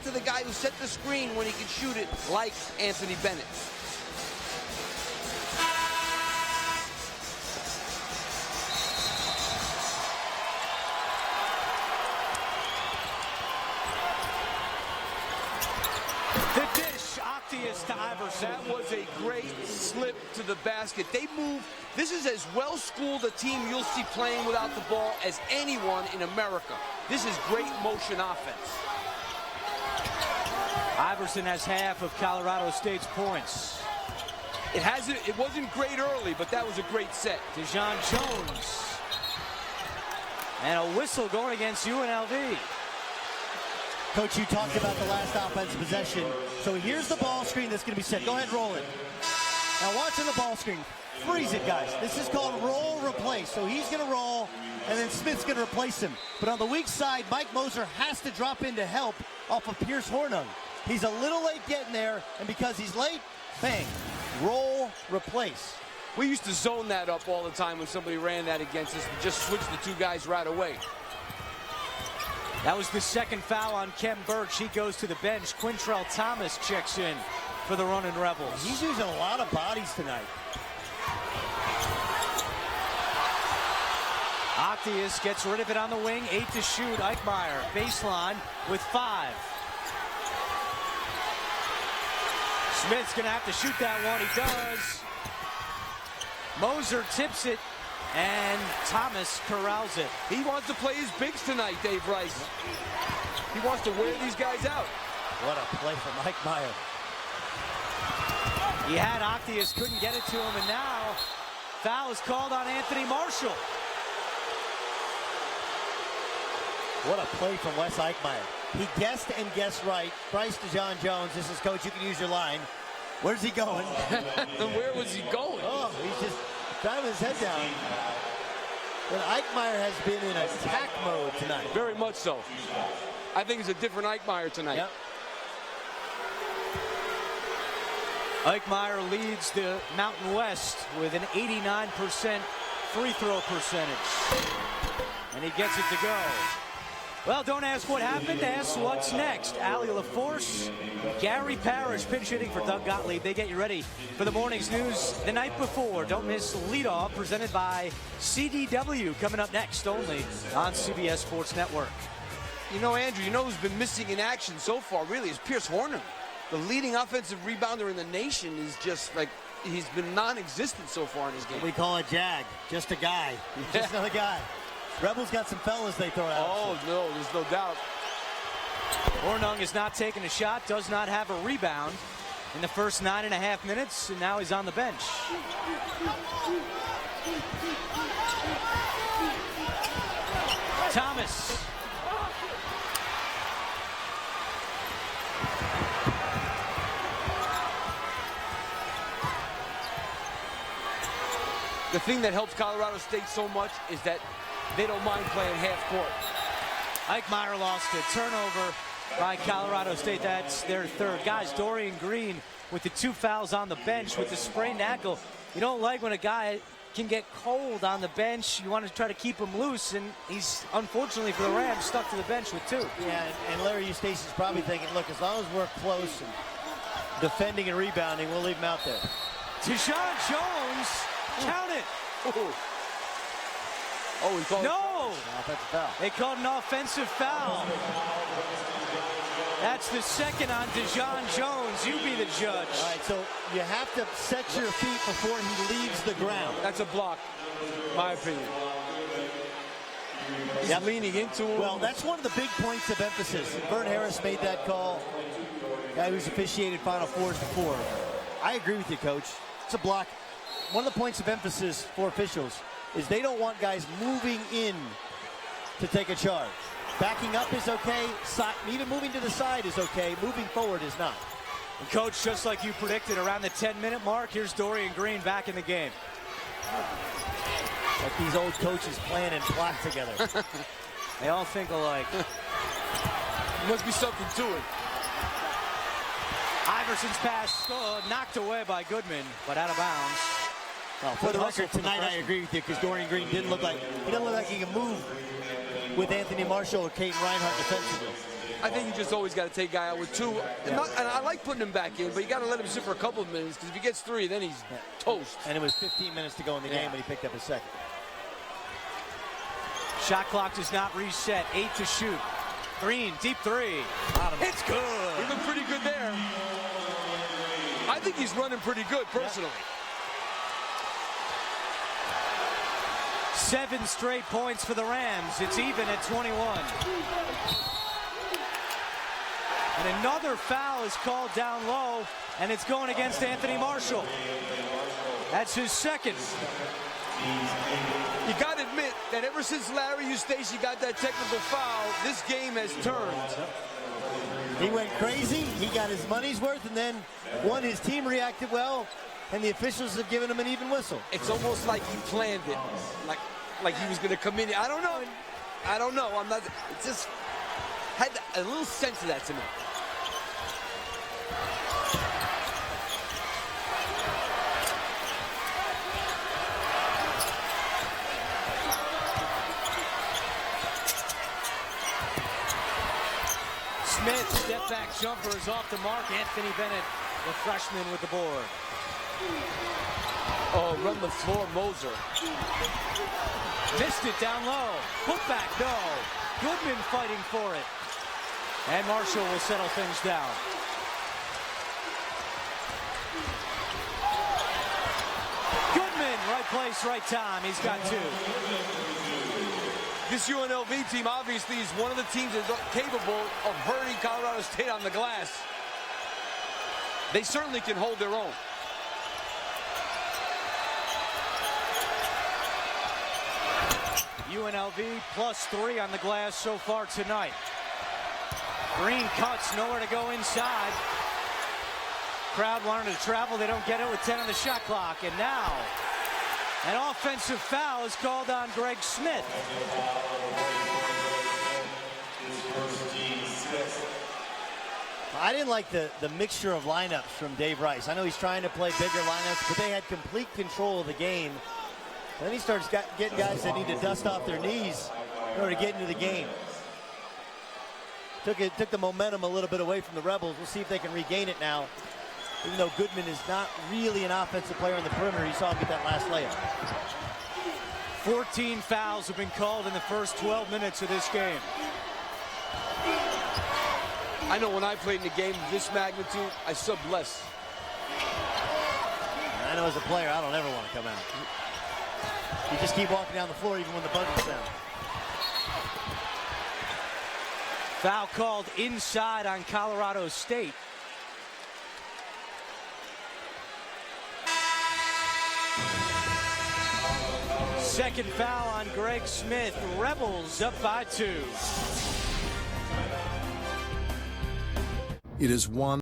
to the guy who set the screen when he could shoot it, like Anthony Bennett. The dish, Octius to Iverson. That was a great slip to the basket. They move. This is as well-schooled a team you'll see playing without the ball as anyone in America. This is great motion offense. Iverson has half of Colorado State's points. It wasn't great early, but that was a great set. DeJon Jones. And a whistle going against UNLV. Coach, you talked about the last offensive possession. So here's the ball screen that's going to be set. Go ahead, roll it. Now watching the ball screen. Freeze it, guys. This is called roll replace. So he's going to roll, and then Smith's going to replace him. But on the weak side, Mike Moser has to drop in to help off of Pierce Hornung. He's a little late getting there, and because he's late, bang, roll replace. We used to zone that up all the time when somebody ran that against us and just switch the two guys right away. That was the second foul on Kem Birch. He goes to the bench. Quintrell Thomas checks in for the Runnin' Rebels. He's using a lot of bodies tonight. Octius gets rid of it on the wing. 8 to shoot. Eichmeyer, baseline with 5. Smith's going to have to shoot that one. He does. Moser tips it, and Thomas corrals it. He wants to play his bigs tonight, Dave Rice. He wants to wear these guys out. What a play from Eichmeyer. He had Octius, couldn't get it to him, and now foul is called on Anthony Marshall. What a play from Wes Eichmeyer. He guessed and guessed right. Bryce DeJon Jones, this is coach, you can use your line. Where's he going? Where was he going? Oh, he's just driving his head down. But Eichmeyer has been in attack mode tonight. Very much so. I think it's a different Eichmeyer tonight. Yep. Eichmeyer leads the Mountain West with an 89% free throw percentage. And he gets it to go. Well, don't ask what happened, ask what's next. Allie LaForce, Gary Parrish pinch hitting for Doug Gottlieb. They get you ready for the morning's news the night before. Don't miss Leadoff, presented by CDW, coming up next only on CBS Sports Network. You know, Andrew, you know who's been missing in action so far, really, is Pierce Hornung. The leading offensive rebounder in the nation is just like, he's been non-existent so far in this game. We call it Jag, just a guy. He's just another guy. Rebels got some fellas they throw out. Oh, no, there's no doubt. Hornung is not taking a shot, does not have a rebound in the first 9.5 minutes, and now he's on the bench. Thomas. The thing that helps Colorado State so much is that they don't mind playing half court. Eichmeyer lost it. Turnover by Colorado State. That's their third. Guys, Dorian Green with the 2 fouls on the bench with the sprained ankle. You don't like when a guy can get cold on the bench. You want to try to keep him loose, and he's, unfortunately for the Rams, stuck to the bench with 2. Yeah, and Larry Eustace's probably thinking, look, as long as we're close and defending and rebounding, we'll leave him out there. DeJon Jones, count it. Oh, he called No! Offensive foul. They called an offensive foul. That's the second on DeJon Jones. You be the judge. All right, so you have to set your feet before he leaves the ground. That's a block, my opinion. He's leaning into him. Well, that's one of the big points of emphasis. Vern Harris made that call. Guy who's officiated Final Fours before. I agree with you, Coach. It's a block. One of the points of emphasis for officials is they don't want guys moving in to take a charge. Backing up is okay. Even moving to the side is okay. Moving forward is not. And Coach, just like you predicted, around the 10-minute mark, here's Dorian Green back in the game. Like these old coaches plan and plot together. They all think alike. Must be something to it. Iverson's pass knocked away by Goodman, but out of bounds. Well, for the record, tonight I agree with you because Dorian Green didn't look like he can move with Anthony Marshall or Caden Reinhardt defensively. I think you just always got to take a guy out with 2. And I like putting him back in, but you got to let him sit for a couple of minutes, because if he gets 3, then he's toast. And it was 15 minutes to go in the game, and he picked up his second. Shot clock does not reset. 8 to shoot. Green, deep 3. It's good. He looked pretty good there. I think he's running pretty good, personally. 7 straight points for the Rams. It's even at 21. And another foul is called down low, and it's going against Anthony Marshall. That's his second. You got to admit that ever since Larry Eustace got that technical foul, this game has turned. He went crazy. He got his money's worth, and then his team reacted well, and the officials have given him an even whistle. It's almost like he planned it, like he was going to come in. I don't know. I'm not. It just had a little sense of that to me. Smith, step back jumper is off the mark. Anthony Bennett, the freshman, with the board. Oh, run the floor, Moser. Missed it down low. Put back, no. Goodman fighting for it. And Marshall will settle things down. Goodman, right place, right time. He's got 2. This UNLV team obviously is one of the teams that's capable of hurting Colorado State on the glass. They certainly can hold their own. UNLV +3 on the glass so far tonight. Green cuts, nowhere to go inside. Crowd wanted to travel, they don't get it with 10 on the shot clock. And now, an offensive foul is called on Greg Smith. I didn't like the mixture of lineups from Dave Rice. I know he's trying to play bigger lineups, but they had complete control of the game. Then he starts getting guys that need to dust off their knees in order to get into the game. Took the momentum a little bit away from the Rebels. We'll see if they can regain it now. Even though Goodman is not really an offensive player on the perimeter, you saw him get that last layup. 14 fouls have been called in the first 12 minutes of this game. I know when I played in a game of this magnitude, I subbed less. I know as a player, I don't ever want to come out. You just keep walking down the floor even when the buzzer's down. Foul called inside on Colorado State. Second foul on Greg Smith. Rebels up by 2. It is one